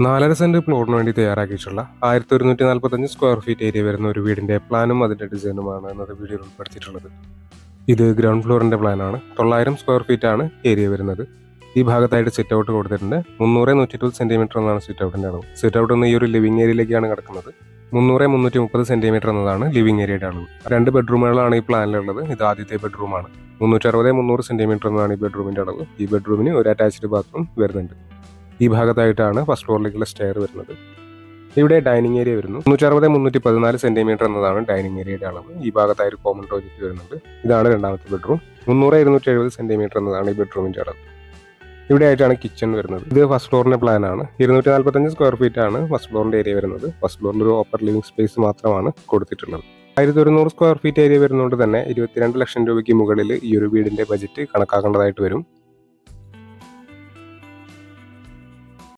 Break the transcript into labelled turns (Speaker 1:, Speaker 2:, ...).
Speaker 1: 4.5 saint ഫ്ലോറിന് വേണ്ടി തയ്യാറാക്കിയിട്ടുള്ള 1145 square feet area വരുന്ന ഒരു വീടിന്റെ പ്ലാനും അതിന്റെ ഡിസൈനുമാണ് ഇന്നത്തെ വീഡിയോയിൽ ഉൾപ്പെടുത്തിയിട്ടുള്ളത്. ഇത് ഗ്രൗണ്ട് ഫ്ലോറിന്റെ പ്ലാനാണ്. 900 സ്ക്വയർ ഫീറ്റ് ആണ് ഏരിയ വരുന്നത്. ഈ ഭാഗത്തായിട്ട് സിറ്റ് ഔട്ട് കൊടുത്തിട്ടുണ്ട്. 300-120 സെന്റിമീറ്റർ എന്നാണ് സിറ്റ് ഔട്ടിന്റെ അളവ്. സിറ്റ് ഔട്ട് നിന്ന് ഈ ഒരു ലിവിംഗ് ഏരിയയിലേക്കാണ് കിടക്കുന്നത്. 300-330 സെന്റിമീറ്റർ എന്നതാണ് ലിവിംഗ് ഏരിയയുടെ അളവ്. 2 ബെഡ്റൂമുകളാണ് ഈ പ്ലാനിലുള്ളത്. ഇത് ആദ്യത്തെ ബെഡ്റൂമാണ്. 360-300 സെന്റിമീറ്റർ എന്നാണ് ഈ ബെഡ്റൂമിന്റെ അളവ്. ഈ ബെഡ്റൂമിന് ഒരു അറ്റാച്ച്ഡ് ബാത്റൂം വരുന്നുണ്ട്. ഈ ഭാഗത്തായിട്ടാണ് ഫസ്റ്റ് ഫ്ലോറിലേക്കുള്ള സ്റ്റെയർ വരുന്നത്. ഇവിടെ ഡൈനിങ് ഏരിയ വരുന്നു. 360-314 സെന്റിമീറ്റർ എന്നതാണ് ഡൈനിങ് ഏരിയയുടെ അളവ്. ഈ ഭാഗത്തായി ഒരു കോമൺ ടോയ്ലറ്റ് വരുന്നുണ്ട്. ഇതാണ് രണ്ടാമത്തെ ബെഡ്റൂം. 300-270 സെന്റിമീറ്റർ എന്നതാണ് ഈ ബെഡ്റൂമിന്റെ അളവ്. ഇവിടെ ആയിട്ടാണ് കിച്ചൺ വരുന്നത്. ഇത് ഫസ്റ്റ് ഫ്ലോറിന്റെ പ്ലാൻ ആണ്. 245 സ്ക്വയർ ഫീറ്റ് ആണ് ഫസ്റ്റ് ഫ്ലോറിന്റെ ഏരിയ വരുന്നത്. ഫസ്റ്റ് ഫ്ലോറിൽ ഒരു ഓപ്പർ ലിവിംഗ് സ്പേസ് മാത്രമാണ് കൊടുത്തിട്ടുള്ളത്. 1100 സ്ക്വയർ ഫീറ്റ് ഏരിയ വരുന്നതുകൊണ്ട് തന്നെ 22 ലക്ഷം രൂപയ്ക്ക് മുകളിൽ ഈ ഒരു വീടിന്റെ ബജറ്റ് കണക്കാക്കേണ്ടതായിട്ട് വരും.